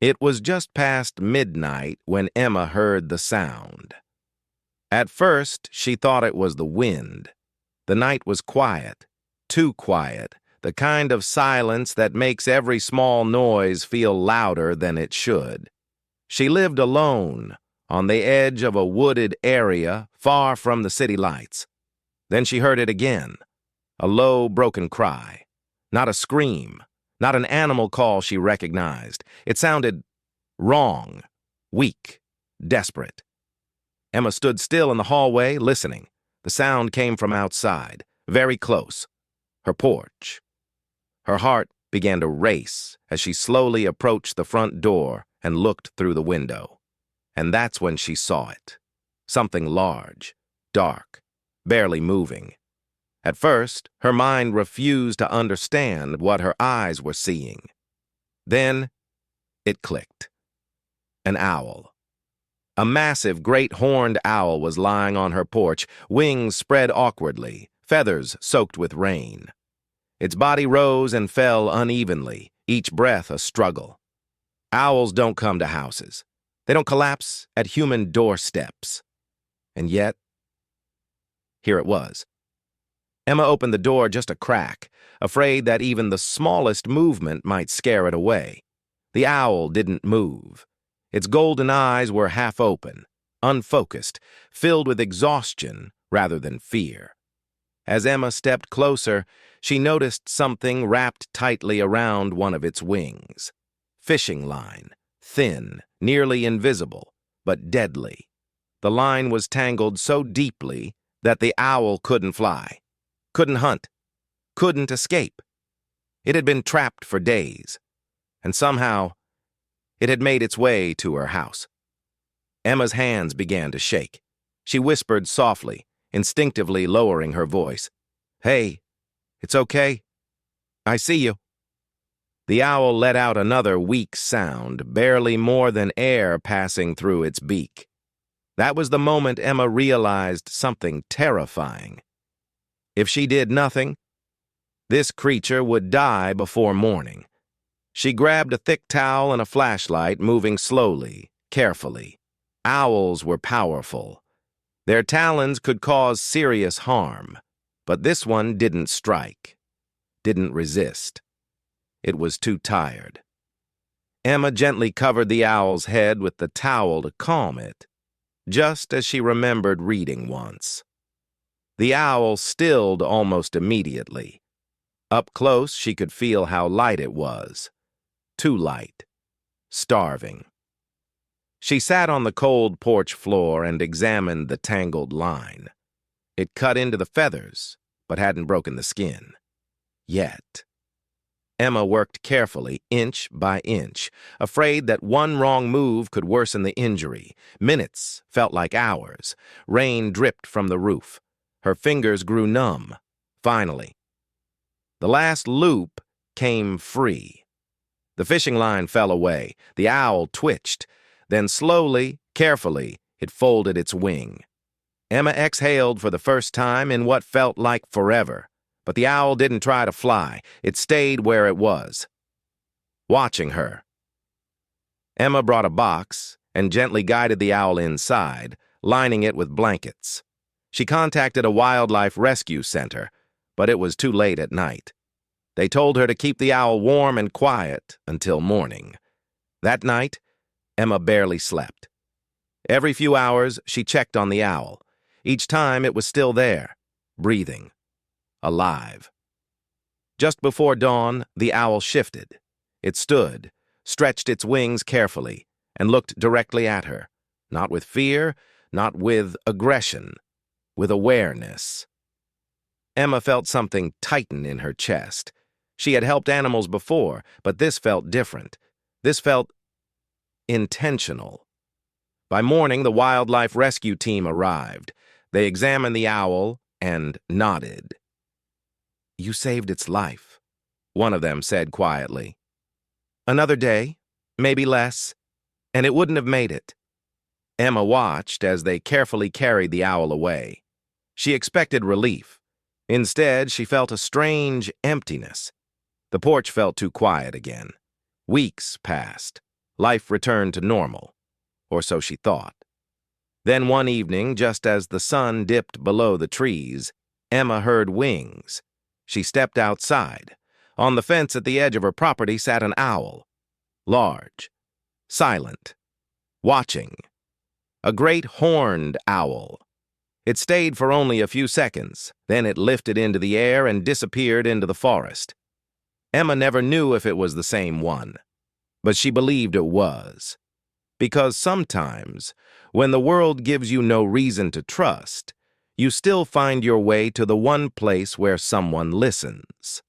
It was just past midnight when Emma heard the sound. At first, she thought it was the wind. The night was quiet, too quiet, the kind of silence that makes every small noise feel louder than it should. She lived alone, on the edge of a wooded area far from the city lights. Then she heard it again, a low, broken cry. Not a scream, not an animal call she recognized. It sounded wrong, weak, desperate. Emma stood still in the hallway, listening. The sound came from outside, very close. Her porch. Her heart began to race as she slowly approached the front door and looked through the window. And that's when she saw it. Something large, dark, barely moving. At first, her mind refused to understand what her eyes were seeing. Then, it clicked. An owl. A massive, great-horned owl was lying on her porch, wings spread awkwardly, feathers soaked with rain. Its body rose and fell unevenly, each breath a struggle. Owls don't come to houses. They don't collapse at human doorsteps. And yet, here it was. Emma opened the door just a crack, afraid that even the smallest movement might scare it away. The owl didn't move. Its golden eyes were half open, unfocused, filled with exhaustion rather than fear. As Emma stepped closer, she noticed something wrapped tightly around one of its wings. Fishing line, thin, nearly invisible, but deadly. The line was tangled so deeply that the owl couldn't fly, couldn't hunt, couldn't escape. It had been trapped for days, and somehow it had made its way to her house. Emma's hands began to shake. She whispered softly, instinctively lowering her voice. "Hey, it's okay. I see you." The owl let out another weak sound, barely more than air passing through its beak. That was the moment Emma realized something terrifying. If she did nothing, this creature would die before morning. She grabbed a thick towel and a flashlight, moving slowly, carefully. Owls were powerful. Their talons could cause serious harm, but this one didn't strike, didn't resist. It was too tired. Emma gently covered the owl's head with the towel to calm it, just as she remembered reading once. The owl stilled almost immediately. Up close, she could feel how light it was. Too light. Starving. She sat on the cold porch floor and examined the tangled line. It cut into the feathers, but hadn't broken the skin. Yet. Emma worked carefully, inch by inch, afraid that one wrong move could worsen the injury. Minutes felt like hours. Rain dripped from the roof. Her fingers grew numb. Finally, the last loop came free. The fishing line fell away. The owl twitched. Then slowly, carefully, it folded its wing. Emma exhaled for the first time in what felt like forever. But the owl didn't try to fly. It stayed where it was, watching her. Emma brought a box and gently guided the owl inside, lining it with blankets. She contacted a wildlife rescue center, but it was too late at night. They told her to keep the owl warm and quiet until morning. That night, Emma barely slept. Every few hours, she checked on the owl. Each time, it was still there, breathing. Alive. Just before dawn, the owl shifted. It stood, stretched its wings carefully, and looked directly at her. Not with fear, not with aggression, with awareness. Emma felt something tighten in her chest. She had helped animals before, but this felt different. This felt intentional. By morning, the wildlife rescue team arrived. They examined the owl and nodded. "You saved its life," one of them said quietly. "Another day, maybe less, and it wouldn't have made it." Emma watched as they carefully carried the owl away. She expected relief. Instead, she felt a strange emptiness. The porch felt too quiet again. Weeks passed. Life returned to normal, or so she thought. Then one evening, just as the sun dipped below the trees, Emma heard wings. She stepped outside. On the fence at the edge of her property sat an owl, large, silent, watching. A great horned owl. It stayed for only a few seconds, then it lifted into the air and disappeared into the forest. Emma never knew if it was the same one, but she believed it was. Because sometimes, when the world gives you no reason to trust, you still find your way to the one place where someone listens.